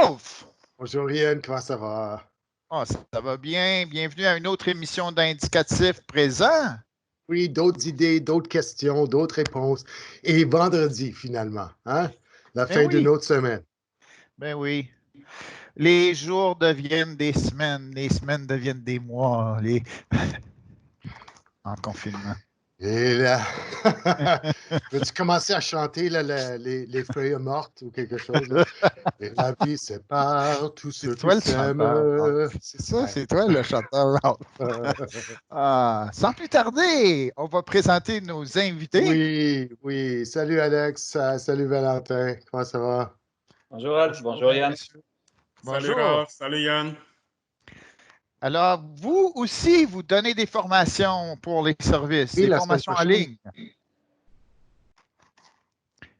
Ralph! Bonjour Yann, comment ça va? Oh, ça va bien. Bienvenue à une autre émission d'Indicatif présent. Oui, d'autres idées, d'autres questions, d'autres réponses. Et vendredi, finalement, hein? La Ben fin d'une oui, autre semaine. ben oui. Les jours deviennent des semaines, les semaines deviennent des mois, en confinement. Et là, veux-tu commencer à chanter là, les feuilles mortes ou quelque chose? Là? Et la vie sépare tous ceux C'est qui toi le s'aiment. chanteur, Ralph. C'est ça, Ouais. c'est toi le chanteur, Ralph. Sans plus tarder, on va présenter nos invités. Oui, oui. Salut Alex, salut Valentin, comment ça va? Bonjour Al, bonjour Yann. Messieurs. Salut Bonjour. Ralph, salut Yann. Alors, vous aussi, vous donnez des formations pour les services, Oui, des la semaine formations en prochaine. ligne.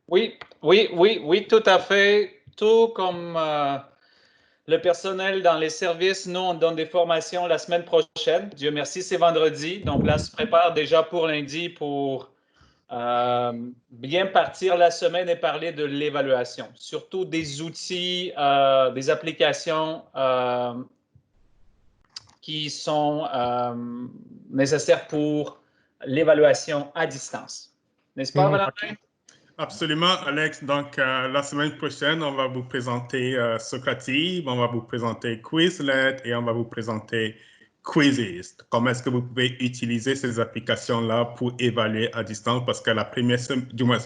Oui, tout à fait. Tout comme le personnel dans les services, nous, on donne des formations la semaine prochaine. Dieu merci, c'est vendredi. Donc là, on se prépare déjà pour lundi pour bien partir la semaine et parler de l'évaluation. Surtout des outils, des applications qui sont nécessaires pour l'évaluation à distance. N'est-ce pas, Valentin? Absolument, Alex. Donc, la semaine prochaine, on va vous présenter Socrative, on va vous présenter Quizlet et on va vous présenter Quizzes. Comment est-ce que vous pouvez utiliser ces applications-là pour évaluer à distance? Parce que la première semaine, du moins,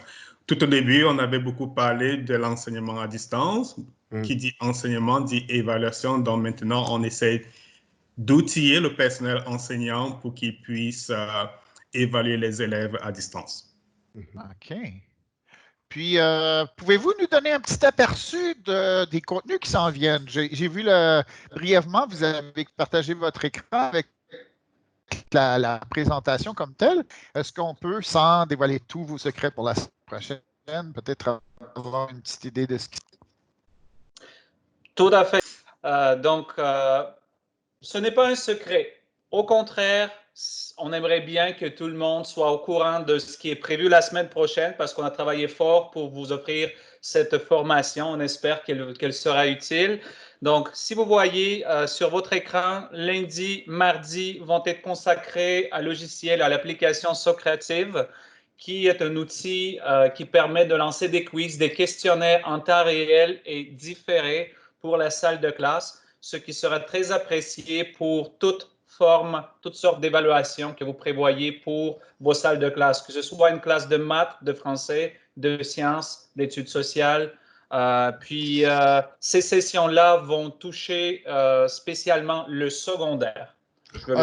tout au début, on avait beaucoup parlé de l'enseignement à distance. Qui dit enseignement dit évaluation. Donc, maintenant, on essaie d'outiller le personnel enseignant pour qu'il puisse évaluer les élèves à distance. OK. Puis, pouvez-vous nous donner un petit aperçu des contenus qui s'en viennent? J'ai vu brièvement, vous avez partagé votre écran avec la présentation comme telle. Est-ce qu'on peut, sans dévoiler tous vos secrets pour la semaine prochaine, peut-être avoir une petite idée de ce qui... Tout à fait. Donc, ce n'est pas un secret. Au contraire, on aimerait bien que tout le monde soit au courant de ce qui est prévu la semaine prochaine parce qu'on a travaillé fort pour vous offrir cette formation. On espère qu'elle sera utile. Donc, si vous voyez sur votre écran, lundi, mardi vont être consacrés à logiciel, à l'application Socrative, qui est un outil qui permet de lancer des quiz, des questionnaires en temps réel et différés pour la salle de classe, ce qui sera très apprécié pour toute forme, toutes sortes d'évaluations que vous prévoyez pour vos salles de classe, que ce soit une classe de maths, de français, de sciences, d'études sociales. Puis, ces sessions-là vont toucher spécialement le secondaire.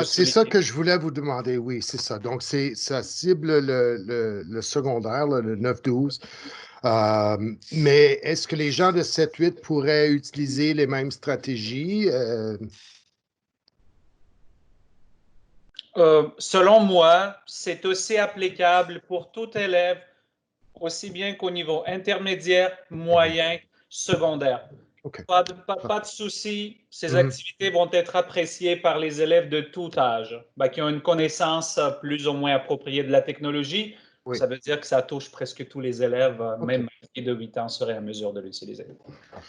C'est ça que je voulais vous demander, oui, c'est ça. Donc, ça cible le secondaire, là, le 9-12. Mais est-ce que les gens de 7-8 pourraient utiliser les mêmes stratégies? Selon moi, c'est aussi applicable pour tout élève, aussi bien qu'au niveau intermédiaire, moyen, secondaire. Okay. Pas de souci, ces activités vont être appréciées par les élèves de tout âge, qui ont une connaissance plus ou moins appropriée de la technologie. Oui. Ça veut dire que ça touche presque tous les élèves, même qui de 8 ans seraient en mesure de l'utiliser.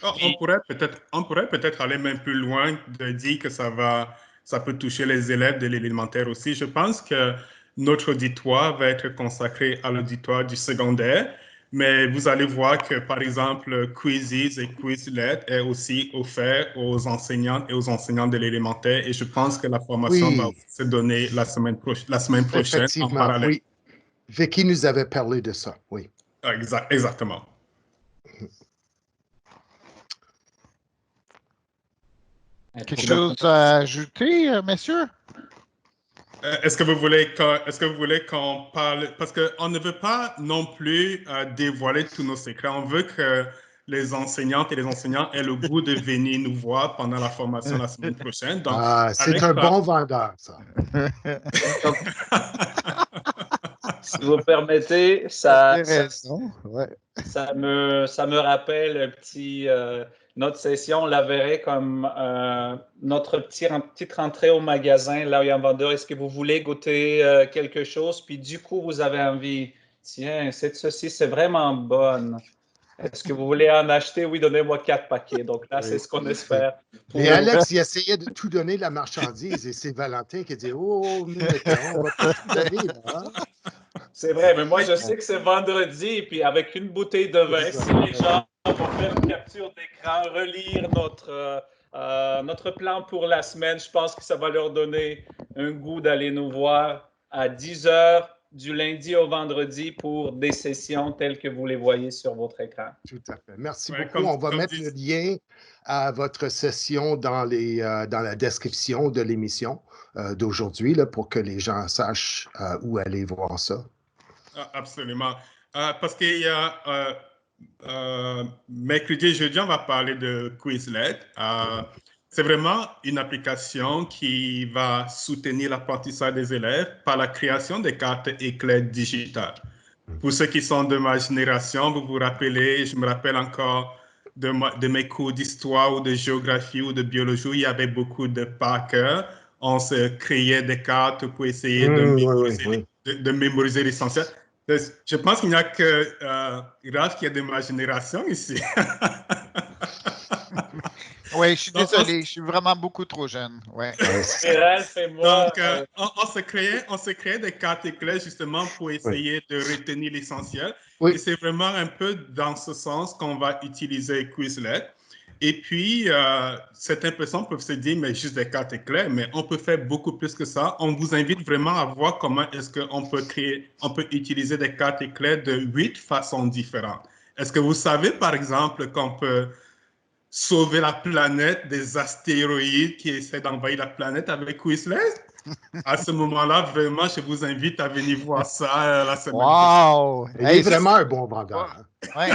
On pourrait peut-être aller même plus loin, de dire que ça peut toucher les élèves de l'élémentaire aussi. Je pense que notre auditoire va être consacré à l'auditoire du secondaire, mais vous allez voir que, par exemple, Quizzes et Quizlet est aussi offert aux enseignantes et aux enseignants de l'élémentaire, et je pense que la formation va se donner la semaine prochaine en parallèle. Oui. Vicky nous avait parlé de ça, oui. Exactement. Quelque chose à ajouter, messieurs? Est-ce que vous voulez qu'on parle, parce qu'on ne veut pas non plus dévoiler tous nos secrets. On veut que les enseignantes et les enseignants aient le goût de venir nous voir pendant la formation la semaine prochaine. Donc, c'est un bon vendeur, ça. Si vous permettez, ça me rappelle un petit... notre session, on la verrait comme notre petite rentrée au magasin, là où il y a un vendeur. Est-ce que vous voulez goûter quelque chose? Puis du coup, vous avez envie, tiens, cette saucisse, c'est vraiment bonne. Est-ce que vous voulez en acheter? Oui, donnez-moi 4 paquets. Donc là, c'est Oui. ce qu'on espère. Et Alex, il essayait de tout donner la marchandise et c'est Valentin qui dit oh, nous mettons, on va pas tout donner là. Hein? C'est vrai, mais moi, je sais que c'est vendredi, et puis avec une bouteille de vin, si les gens vont faire une capture d'écran, relire notre plan pour la semaine, je pense que ça va leur donner un goût d'aller nous voir à 10 heures du lundi au vendredi pour des sessions telles que vous les voyez sur votre écran. Tout à fait. Merci Ouais, beaucoup. On va mettre le lien à votre session dans la description de l'émission d'aujourd'hui pour que les gens sachent où aller voir ça. Absolument. Parce qu'il y a mercredi et jeudi, on va parler de Quizlet. C'est vraiment une application qui va soutenir l'apprentissage des élèves par la création des cartes éclairs digitales. Pour ceux qui sont de ma génération, vous vous rappelez, je me rappelle encore de mes cours d'histoire ou de géographie ou de biologie, il y avait beaucoup de par cœur. On se créait des cartes pour essayer de mémoriser l'essentiel. Je pense qu'il n'y a que Ralph qui est de ma génération ici. Oui, je suis désolé, je suis vraiment beaucoup trop jeune. Ouais. Ralph et moi. Donc, on se créait des cartes éclairs justement pour essayer de retenir l'essentiel. Oui. Et c'est vraiment un peu dans ce sens qu'on va utiliser Quizlet. Et puis, certaines personnes peuvent se dire, mais juste des cartes éclairs, mais on peut faire beaucoup plus que ça. On vous invite vraiment à voir comment est-ce qu'on peut utiliser des cartes éclairs de 8 façons différentes. Est-ce que vous savez, par exemple, qu'on peut sauver la planète des astéroïdes qui essaient d'envahir la planète avec Quizlet? À ce moment-là, vraiment, je vous invite à venir voir ça la semaine prochaine. Il est vraiment un bon vendeur. Ouais.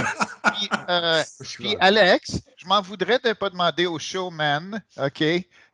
Puis Alex, je m'en voudrais de ne pas demander au showman, OK,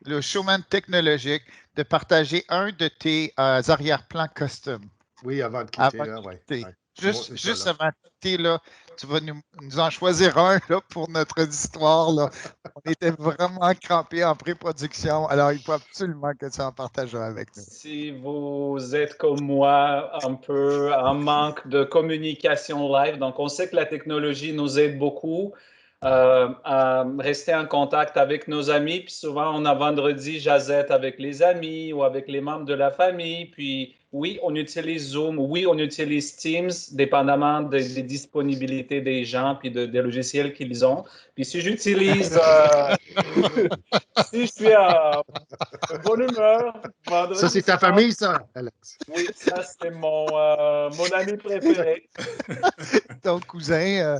le showman technologique, de partager un de tes arrière-plans custom. Oui, avant de quitter. Juste avant de quitter, là, tu vas nous en choisir un là, pour notre histoire. Là. On était vraiment crampés en pré-production, alors il faut absolument que tu en partages avec nous. Si vous êtes comme moi, un peu en manque de communication live, donc on sait que la technologie nous aide beaucoup à rester en contact avec nos amis, puis souvent on a vendredi jazette avec les amis ou avec les membres de la famille, puis oui, on utilise Zoom, oui, on utilise Teams, dépendamment des disponibilités des gens puis des logiciels qu'ils ont. Puis si j'utilise, si je suis à bonne humeur, vendredi ça, c'est ta famille, ça, Alex? Oui, ça, c'est mon ami préféré. Ton cousin.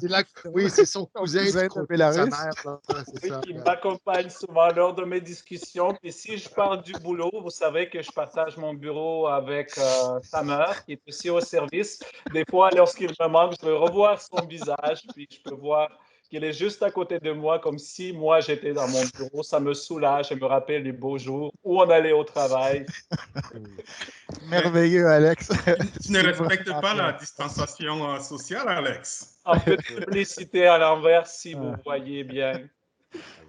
Oui, c'est son cousin de Bélarus. Qui m'accompagne souvent lors de mes discussions. Puis si je pars du boulot, vous savez que je partage mon bureau avec sa mère, qui est aussi au service. Des fois, lorsqu'il me manque, je peux revoir son visage, puis je peux voir qu'il est juste à côté de moi, comme si moi, j'étais dans mon bureau. Ça me soulage et me rappelle les beaux jours où on allait au travail. Merveilleux, Alex. Tu ne respectes pas la distanciation sociale, Alex. Un peu de publicité à l'envers, si vous voyez bien.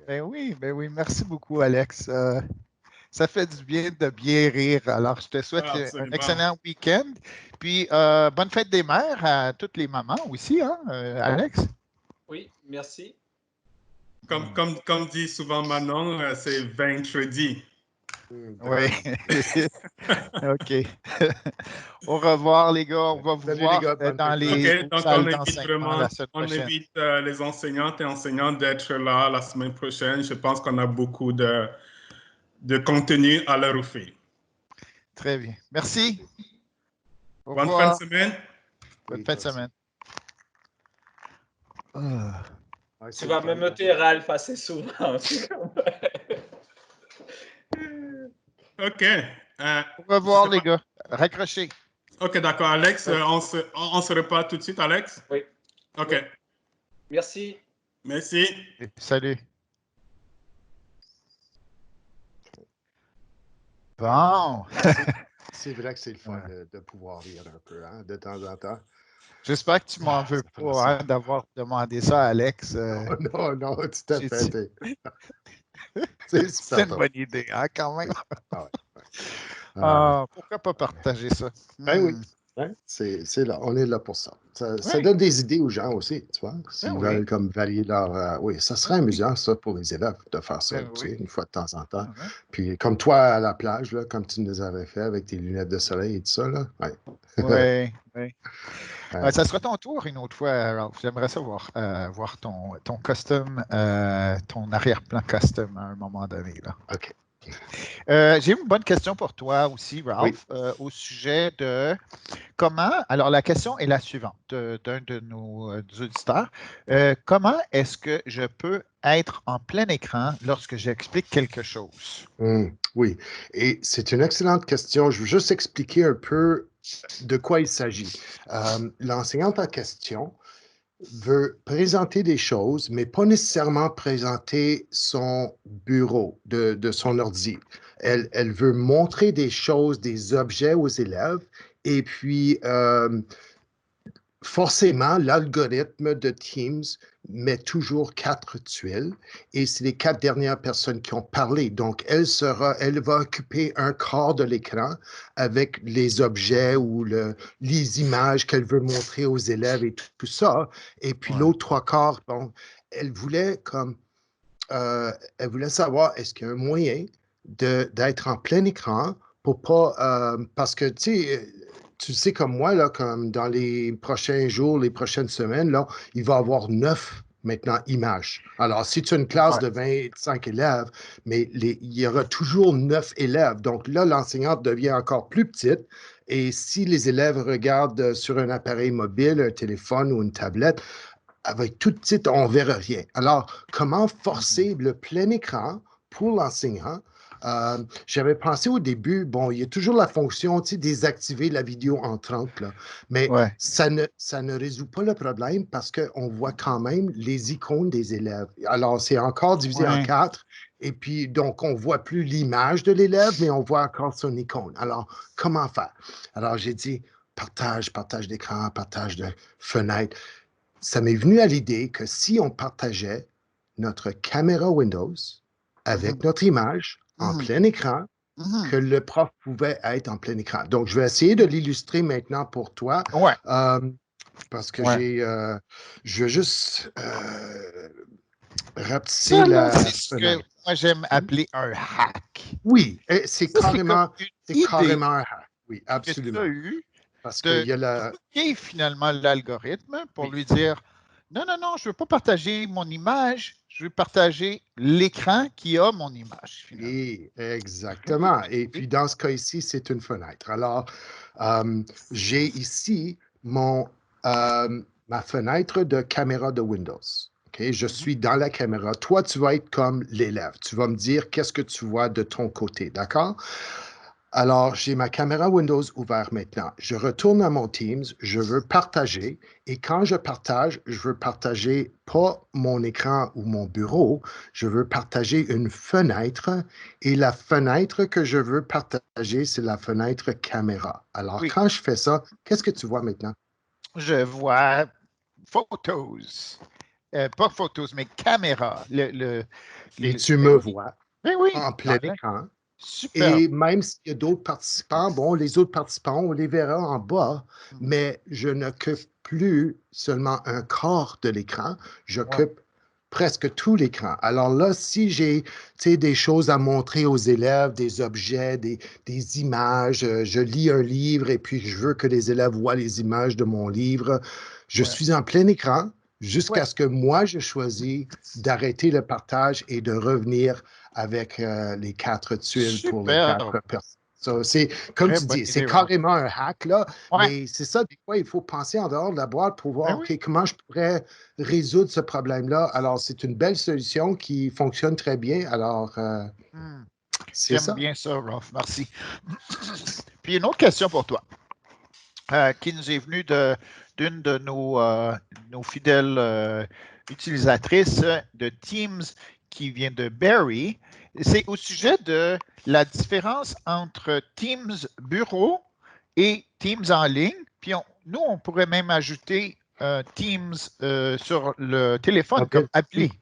Ben oui, merci beaucoup, Alex. Ça fait du bien de bien rire. Alors, je te souhaite un excellent week-end. Puis, bonne fête des mères à toutes les mamans aussi, hein, Alex? Oui, merci. Comme dit souvent Manon, c'est vendredi. Oui. OK. Au revoir, les gars. On va vous voir dans les salles d'enseignement la semaine prochaine. On invite les enseignantes et enseignants d'être là la semaine prochaine. Je pense qu'on a beaucoup de contenu à leur offrir. Très bien. Merci. Bonne fin de semaine. Bonne fin de semaine. Tu vas me noter Ralph assez souvent. OK. Au revoir, les gars. Raccrochez. OK, d'accord. Alex, on se reparle tout de suite, Alex? Oui. OK. Oui. Merci. Merci. Salut. Bon. C'est vrai que c'est le fun de pouvoir rire un peu, hein, de temps en temps. J'espère que tu m'en veux pas d'avoir demandé ça à Alex. Non, tout à fait. C'est une bonne idée, hein, quand même. Pourquoi pas partager ça? Ben oui. Hein? C'est là, on est là pour ça. Ça Oui. donne des idées aux gens aussi, tu vois, s'ils Ben veulent oui. comme varier leur... oui, ça serait Ben oui. amusant, ça, pour les élèves, de faire ça, Ben tu oui. sais, une fois de temps en temps. Ah ouais. Puis comme toi à la plage, là, comme tu nous avais fait avec tes lunettes de soleil et tout ça, là. Ouais. Oui, oui. Ouais. Ça sera ton tour une autre fois, Ralph. J'aimerais ça voir ton custom, ton arrière-plan custom à un moment donné, là. OK. J'ai une bonne question pour toi aussi, Oui. Ralph, au sujet de comment. Alors, la question est la suivante d'un de nos auditeurs. Comment est-ce que je peux être en plein écran lorsque j'explique quelque chose? Oui. Et c'est une excellente question. Je veux juste expliquer un peu de quoi il s'agit. L'enseignante en question veut présenter des choses, mais pas nécessairement présenter son bureau de son ordi. Elle veut montrer des choses, des objets aux élèves, et puis forcément, l'algorithme de Teams met toujours 4 tuiles et c'est les 4 dernières personnes qui ont parlé. Donc, elle va occuper un quart de l'écran avec les objets ou les images qu'elle veut montrer aux élèves et tout ça. Et puis, Ouais. l'autre 3 quarts, bon, elle voulait savoir est-ce qu'il y a un moyen d'être en plein écran pour pas. Parce que, tu sais comme moi, là, comme dans les prochains jours, les prochaines semaines, là, il va y avoir 9 maintenant images. Alors, si tu as une classe Ouais. de 25 élèves, mais il y aura toujours 9 élèves. Donc là, l'enseignante devient encore plus petite. Et si les élèves regardent sur un appareil mobile, un téléphone ou une tablette, avec tout petite, on ne verra rien. Alors, comment forcer le plein écran pour l'enseignant? J'avais pensé au début, bon, il y a toujours la fonction, tu sais, désactiver la vidéo entrante, là, mais Ouais. ça ne résout pas le problème parce qu'on voit quand même les icônes des élèves. Alors, c'est encore divisé en Ouais. 4, et puis, donc, on ne voit plus l'image de l'élève, mais on voit encore son icône. Alors, comment faire? Alors, j'ai dit, partage d'écran, partage de fenêtre. Ça m'est venu à l'idée que si on partageait notre caméra Windows avec notre image en Mhm. plein écran, Mhm. que le prof pouvait être en plein écran. Donc, je vais essayer de l'illustrer maintenant pour toi Ouais. parce que Ouais. je veux juste rapetisser Ça, là, la c'est ce que fenêtre. moi j'aime Hmm? appeler un hack. Oui, c'est Ça, c'est comme une idée carrément un hack. Oui, que tu as absolument. eue Parce qu'il de y a la... truquer finalement l'algorithme pour Oui, lui dire non, non, non, je ne veux pas partager mon image, je veux partager l'écran qui a mon image finalement. oui, exactement. Et Oui. puis, dans ce cas ici, c'est une fenêtre. Alors, j'ai ici ma fenêtre de caméra de Windows. OK? Je suis dans la caméra. Toi, tu vas être comme l'élève. Tu vas me dire qu'est-ce que tu vois de ton côté, d'accord? Alors, j'ai ma caméra Windows ouverte maintenant. Je retourne à mon Teams, je veux partager et quand je veux partager pas mon écran ou mon bureau, je veux partager une fenêtre et la fenêtre que je veux partager, c'est la fenêtre caméra. Alors, Oui, quand je fais ça, qu'est-ce que tu vois maintenant? je vois photos. Pas photos, mais caméra. Et Le- tu ben me oui, vois ben oui, en dans plein écran. super. Et même s'il y a d'autres participants, bon, les autres participants, on les verra en bas, mais je n'occupe plus seulement un quart de l'écran, Ouais. j'occupe presque tout l'écran. Alors là, si j'ai, tu sais, des choses à montrer aux élèves, des objets, des images, je lis un livre et puis je veux que les élèves voient les images de mon livre, je Ouais. suis en plein écran Ouais. jusqu'à ce que moi, je choisis d'arrêter le partage et de revenir avec les 4 tuiles pour les Super. 4 personnes. So, c'est, comme Très tu bonne dis, c'est idée, Ralph. carrément un hack, là, Ouais. mais c'est ça, des fois, il faut penser en dehors de la boîte pour Ben voir, oui. OK, comment je pourrais résoudre ce problème-là. Alors, c'est une belle solution qui fonctionne très bien. Alors, Hmm. c'est J'aime ça. bien ça, Ralph. Merci. Puis une autre question pour toi, qui nous est venue d'une de nos fidèles utilisatrices de Teams qui vient de Barry. C'est au sujet de la différence entre Teams Bureau et Teams en ligne. Puis nous, on pourrait même ajouter Teams sur le téléphone comme Mobile. appli.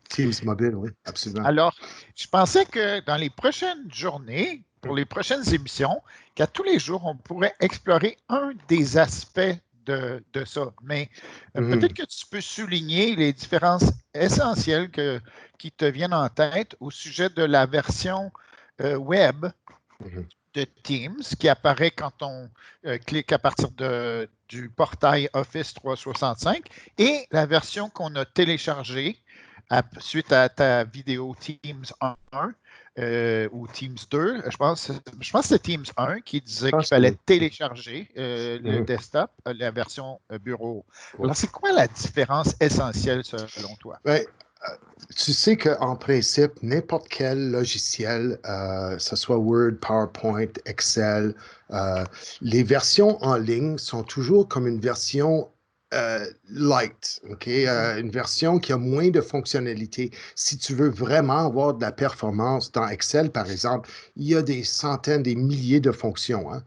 Teams mobile, oui, absolument. Alors, je pensais que dans les prochaines journées, pour les prochaines émissions qu'à tous les jours, on pourrait explorer un des aspects de ça. Mais peut-être que tu peux souligner les différences essentielles qui te viennent en tête au sujet de la version web de Teams qui apparaît quand on clique à partir du portail Office 365 et la version qu'on a téléchargée suite à ta vidéo Teams 1 ou Teams 2. Je pense que c'est Teams 1 qui disait qu'il fallait télécharger le desktop, la version bureau. Alors, c'est quoi la différence essentielle selon toi? Ben, tu sais qu'en principe, n'importe quel logiciel, que ce soit Word, PowerPoint, Excel, les versions en ligne sont toujours comme une version light, OK? Une version qui a moins de fonctionnalités. Si tu veux vraiment avoir de la performance dans Excel, par exemple, il y a des centaines, des milliers de fonctions. Hein?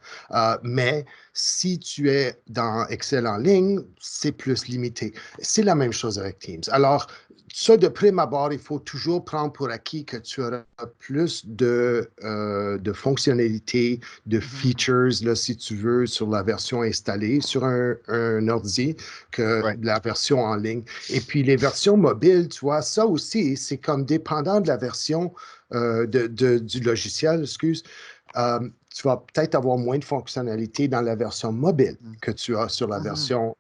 Mais si tu es dans Excel en ligne, c'est plus limité. C'est la même chose avec Teams. Alors, ça, de prime abord, il faut toujours prendre pour acquis que tu auras plus de fonctionnalités, de features, là, si tu veux, sur la version installée sur un ordi que la version en ligne. Et puis, les versions mobiles, tu vois, ça aussi, c'est comme dépendant de la version du logiciel, excuse, tu vas peut-être avoir moins de fonctionnalités dans la version mobile que tu as sur la version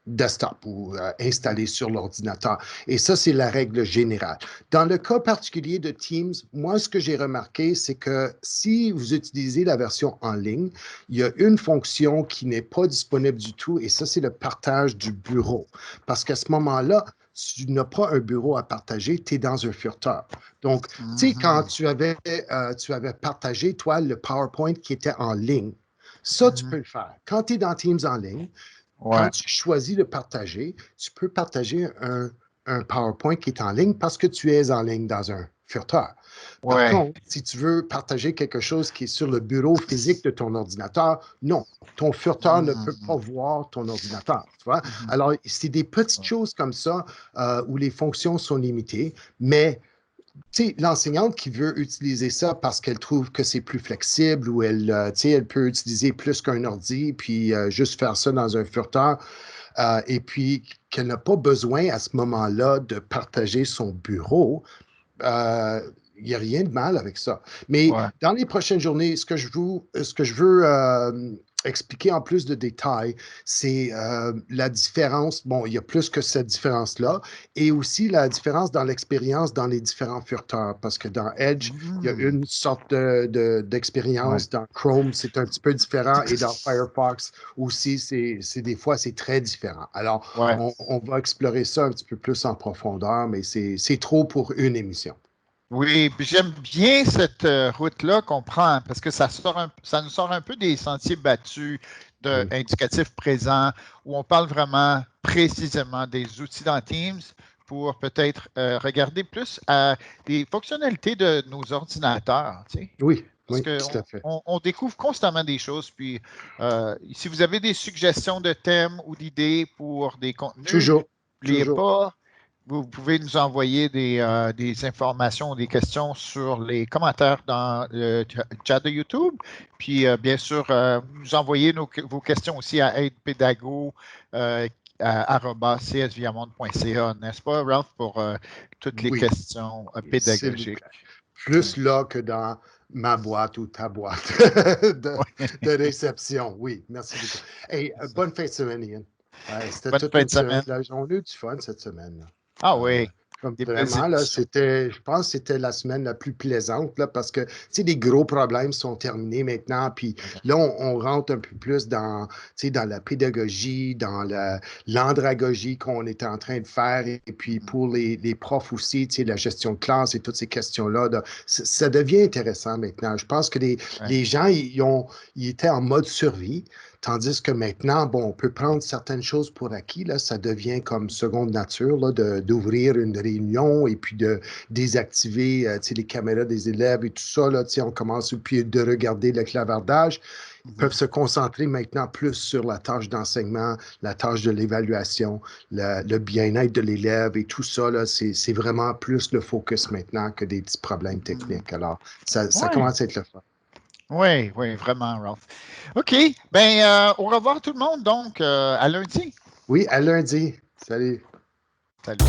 desktop ou installé sur l'ordinateur. Et ça, c'est la règle générale. Dans le cas particulier de Teams, moi, ce que j'ai remarqué, c'est que si vous utilisez la version en ligne, il y a une fonction qui n'est pas disponible du tout, et ça, c'est le partage du bureau. Parce qu'à ce moment-là, tu n'as pas un bureau à partager, tu es dans un furteur. Donc, tu sais, quand tu avais partagé, toi, le PowerPoint qui était en ligne, ça, tu peux le faire. Quand tu es dans Teams en ligne, quand tu choisis de partager, tu peux partager un PowerPoint qui est en ligne parce que tu es en ligne dans un furteur. Par contre, si tu veux partager quelque chose qui est sur le bureau physique de ton ordinateur, non, ton furteur ne peut pas voir ton ordinateur. Tu vois? Alors, c'est des petites choses comme ça où les fonctions sont limitées, mais tu sais, l'enseignante qui veut utiliser ça parce qu'elle trouve que c'est plus flexible ou elle peut utiliser plus qu'un ordi puis juste faire ça dans un furteur et puis qu'elle n'a pas besoin à ce moment-là de partager son bureau, il n'y a rien de mal avec ça. Mais dans les prochaines journées, ce que je veux expliquer en plus de détails, c'est la différence. Bon, il y a plus que cette différence-là, et aussi la différence dans l'expérience dans les différents furteurs, parce que dans Edge, il y a une sorte d'expérience. Dans Chrome, c'est un petit peu différent, et dans Firefox aussi, des fois, c'est très différent. Alors, on va explorer ça un petit peu plus en profondeur, mais c'est trop pour une émission. Oui, puis j'aime bien cette route-là qu'on prend parce que ça nous sort un peu des sentiers battus indicatifs présents où on parle vraiment précisément des outils dans Teams pour peut-être regarder plus à des fonctionnalités de nos ordinateurs. Tu sais. Oui. Parce tout à fait. on découvre constamment des choses. Puis, si vous avez des suggestions de thèmes ou d'idées pour des contenus, n'oubliez pas. Vous pouvez nous envoyer des informations, des questions sur les commentaires dans le chat de YouTube. Puis, bien sûr, nous envoyer vos questions aussi à aidepedago@csviamonde.ca, n'est-ce pas, Ralph, pour toutes les questions pédagogiques. Plus là que dans ma boîte ou ta boîte de réception. Oui, merci beaucoup. Hey, bonne fin de semaine, Ian. C'était toute une semaine. On a eu du fun cette semaine. Là. Ah oui. Vraiment, là, je pense que c'était la semaine la plus plaisante là, parce que les gros problèmes sont terminés maintenant. Puis là, on rentre un peu plus dans la pédagogie, dans l'andragogie qu'on était en train de faire. Et puis pour les profs aussi, la gestion de classe et toutes ces questions-là, ça devient intéressant maintenant. Je pense que les gens, ils étaient en mode survie. Tandis que maintenant, bon, on peut prendre certaines choses pour acquis. Là, ça devient comme seconde nature là, d'ouvrir une réunion et puis de désactiver les caméras des élèves et tout ça. Là, on commence puis de regarder le clavardage. Ils peuvent se concentrer maintenant plus sur la tâche d'enseignement, la tâche de l'évaluation, le bien-être de l'élève et tout ça. Là, c'est vraiment plus le focus maintenant que des petits problèmes techniques. Alors, ça commence à être le fun. Oui, oui, vraiment, Ralph. OK. Ben, au revoir tout le monde. Donc, à lundi. Oui, à lundi. Salut. Salut.